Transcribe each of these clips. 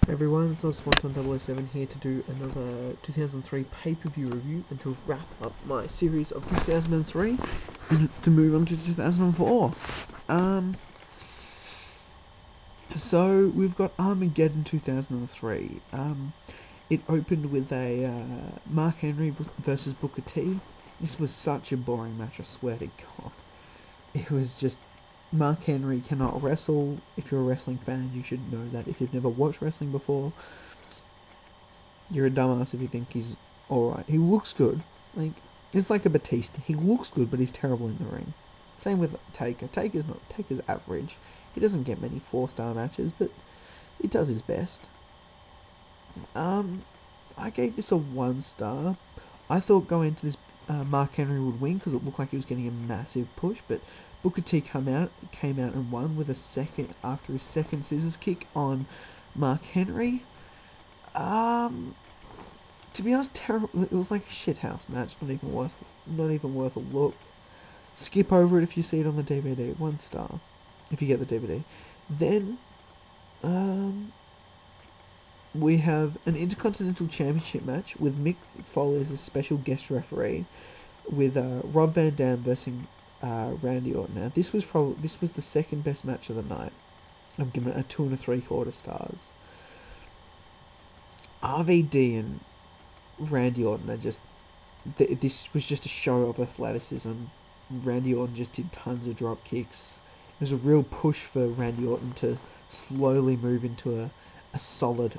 Everyone, it's us Swanton007 here to do another 2003 pay-per-view review and to wrap up my series of 2003 and to move on to 2004. So we've got Armageddon 2003. It opened with a Mark Henry versus Booker T. This was such a boring match, I swear to God. It was just... Mark Henry cannot wrestle. If you're a wrestling fan, you should know that. If you've never watched wrestling before, you're a dumbass if you think he's alright. He looks good. It's like a Batista. He looks good, but he's terrible in the ring. Same with Taker. Taker's average. He doesn't get many 4-star matches, but he does his best. I gave this a 1 star. I thought going into this Mark Henry would win because it looked like he was getting a massive push, but Booker T came out and won with after his second scissors kick on Mark Henry. To be honest, terrible. It was like a shithouse match, not even worth a look. Skip over it if you see it on the DVD. 1 star, if you get the DVD. Then, we have an Intercontinental Championship match with Mick Foley as a special guest referee, with Rob Van Dam versus Randy Orton. Now, this was the second best match of the night. I'm giving it a 2 3/4 stars. RVD and Randy Orton are just... this was just a show of athleticism. Randy Orton just did tons of drop kicks. It was a real push for Randy Orton to slowly move into a solid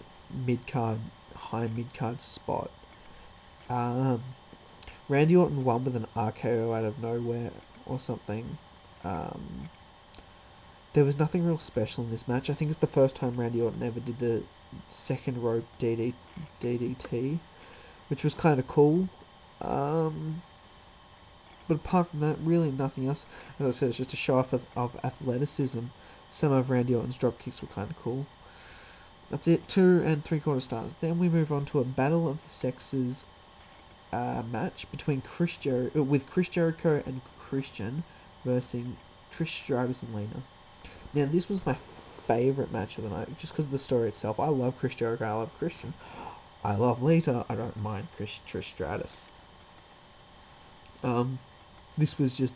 high mid-card spot. Randy Orton won with an RKO out of nowhere or something. There was nothing real special in this match. I think it's the first time Randy Orton ever did the second rope DDT, which was kind of cool. But apart from that, really nothing else. As I said, it's just a show off of athleticism. Some of Randy Orton's drop kicks were kind of cool. That's it, 2 3/4 stars. Then we move on to a Battle of the Sexes match between Chris Jericho and Christian versus Trish, Stratus and Lita. Now, this was my favourite match of the night, just because of the story itself. I love Chris Jericho, I love Christian. I love Lita, I don't mind Trish Stratus. This was just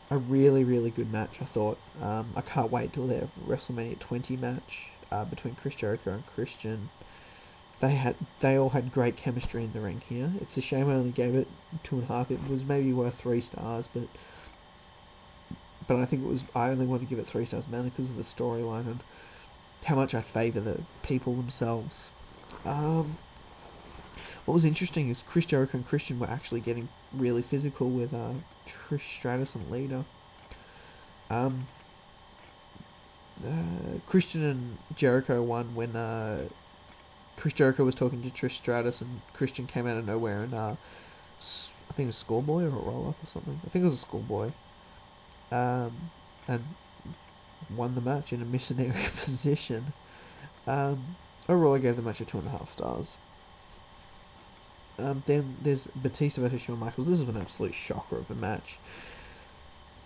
a really, really good match, I thought. I can't wait till their WrestleMania 20 match between Chris Jericho and Christian. They all had great chemistry in the ring here. It's a shame I only gave it 2.5. It was maybe worth 3 stars, but I think I only want to give it 3 stars mainly because of the storyline and how much I favour the people themselves. What was interesting is Chris Jericho and Christian were actually getting really physical with Trish Stratus and Lita. Christian and Jericho won when Chris Jericho was talking to Trish Stratus and Christian came out of nowhere and I think it was Schoolboy or a roll-up or something. I think it was a Schoolboy. And won the match in a missionary position. Overall, I gave the match a 2.5 stars. Then there's Batista versus Shawn Michaels. This is an absolute shocker of a match.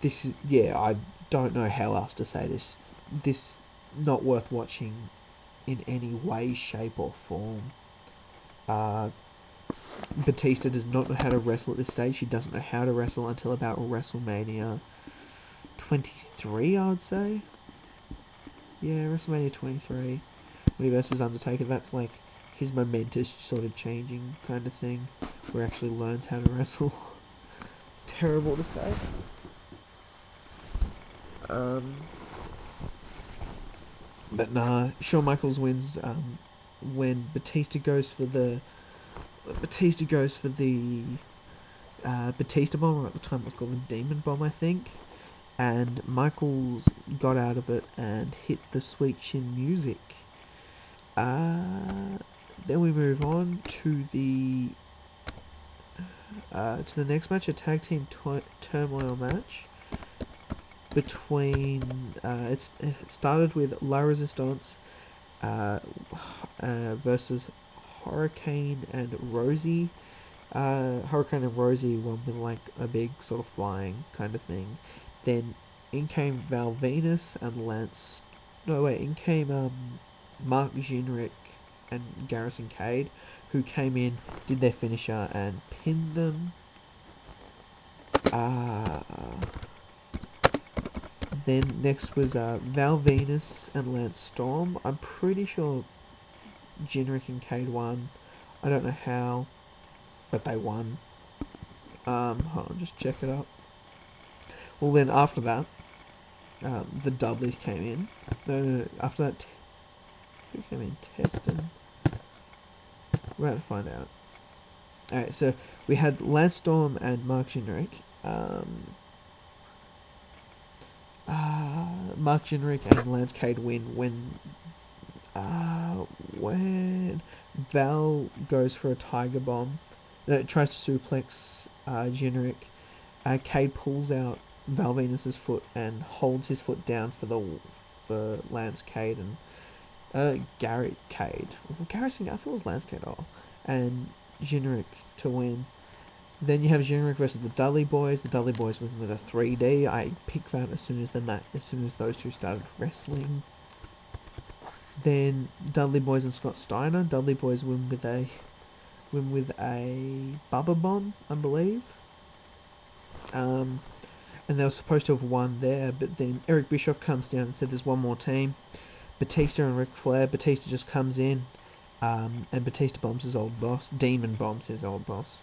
I don't know how else to say this. This not worth watching in any way, shape or form. Batista does not know how to wrestle at this stage. She doesn't know how to wrestle until about WrestleMania 23, I would say. Yeah, WrestleMania 23. When he versus Undertaker, that's like his momentous sort of changing kind of thing, where he actually learns how to wrestle. It's terrible to say. But nah, Shawn Michaels wins when Batista goes for the Batista Bomb, or at the time it was called the Demon Bomb, I think. And Michaels got out of it and hit the Sweet Chin Music. Then we move on to the next match, a tag team turmoil match between it started with La Resistance versus Hurricane and Rosey. Hurricane and Rosey won with like a big sort of flying kind of thing. Then in came Vennis and in came Mark Jindrak and Garrison Cade, who came in, did their finisher, and pinned them. Then next was Vennis and Lance Storm. I'm pretty sure Jindrak and Cade won. I don't know how, but they won. Hold on, just check it up. Well, then after that, the Duddleys came in. No. After that, who came in? Teston. We're about to find out. Alright, so we had Lance Storm and Mark Jindrak. Mark Jindrak and Lance Cade win when Val goes for a tiger bomb. No, tries to suplex Jindrak. Cade pulls out Val Venus's foot and holds his foot down for Lance Cade and Garrison. I thought it was Lance Cade. And Jindrak to win. Then you have Jindrak versus the Duddley Boyz. The Duddley Boyz win with a 3D. I picked that as soon as those two started wrestling. Then Duddley Boyz and Scott Steiner. Duddley Boyz win with a Bubba Bomb, I believe. And they were supposed to have won there, but then Eric Bischoff comes down and said there's one more team. Batista and Ric Flair. Batista just comes in, and Batista bombs his old boss. Demon bombs his old boss.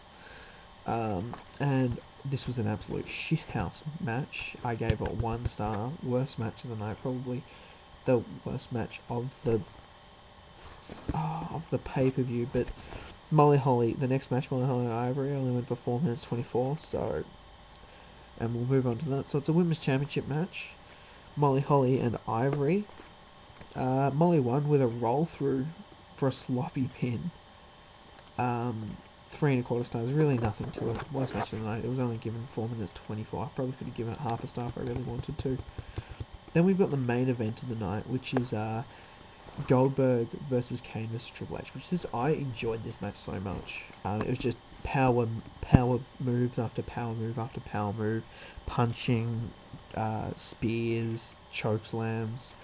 And this was an absolute shithouse match. I gave it 1 star. Worst match of the night, probably the worst match of the pay-per-view. But the next match, Molly Holly and Ivory, only went for 4 minutes 24. So, and we'll move on to that. So it's a women's championship match. Molly Holly and Ivory. Molly won with a roll through for a sloppy pin. 3 1/4 stars, really nothing to it. Worst match of the night. It was only given 4 minutes 24. I probably could have given it half a star if I really wanted to. Then we've got the main event of the night, which is Goldberg versus Kane versus Triple H. I enjoyed this match so much. It was just power moves after power move after power move, punching, spears, choke slams,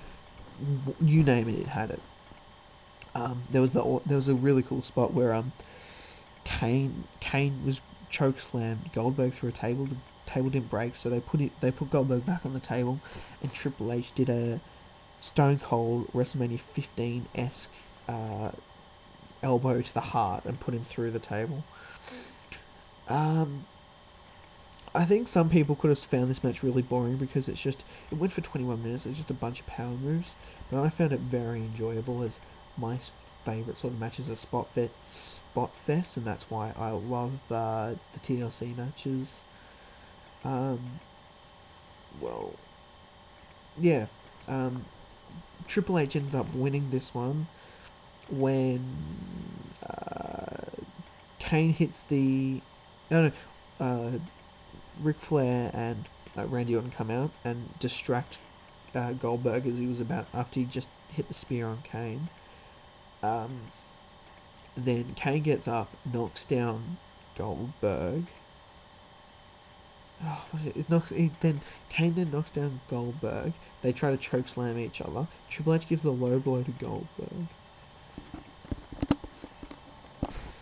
you name it, it had it. There was a really cool spot where Kane was choke slammed Goldberg through a table. The table didn't break, so they put Goldberg back on the table, and Triple H did a Stone Cold WrestleMania 15-esque elbow to the heart and put him through the table. I think some people could have found this match really boring because it went for 21 minutes. It's just a bunch of power moves, but I found it very enjoyable, as my favourite sort of matches are spot fest, and that's why I love the TLC matches. Triple H ended up winning this one when Kane hits Ric Flair and Randy Orton come out and distract Goldberg as he was after he just hit the spear on Kane. Then Kane gets up, knocks down Goldberg. Then Kane knocks down Goldberg. They try to choke slam each other. Triple H gives the low blow to Goldberg.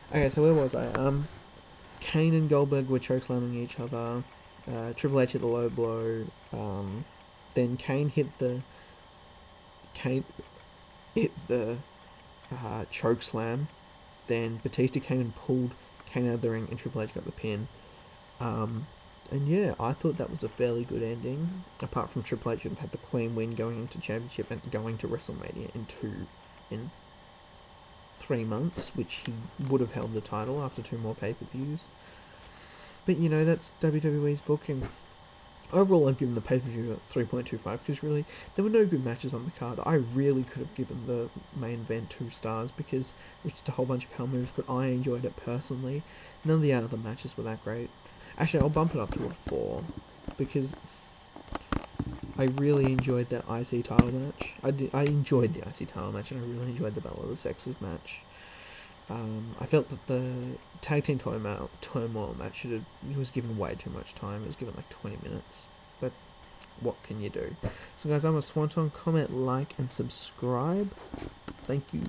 Okay, so where was I? Kane and Goldberg were choke slamming each other. Triple H hit the low blow. Then Kane hit the choke slam. Then Batista came and pulled Kane out of the ring, and Triple H got the pin. And yeah, I thought that was a fairly good ending. Apart from Triple H should have had the clean win going into Championship and going to WrestleMania in 3 months, which he would have held the title after 2 more pay-per-views. But that's WWE's booking. Overall, I've given the pay-per-view a 3.25 because really, there were no good matches on the card. I really could have given the main event 2 stars because it was just a whole bunch of power moves, but I enjoyed it personally. None of the other matches were that great. Actually, I'll bump it up to a 4 because I really enjoyed that IC title match. I enjoyed the IC title match, and I really enjoyed the Battle of the Sexes match. I felt that the Tag Team Turmoil match was given way too much time. It was given like 20 minutes. But what can you do? So guys, I'm a Swanton. Comment, like, and subscribe. Thank you.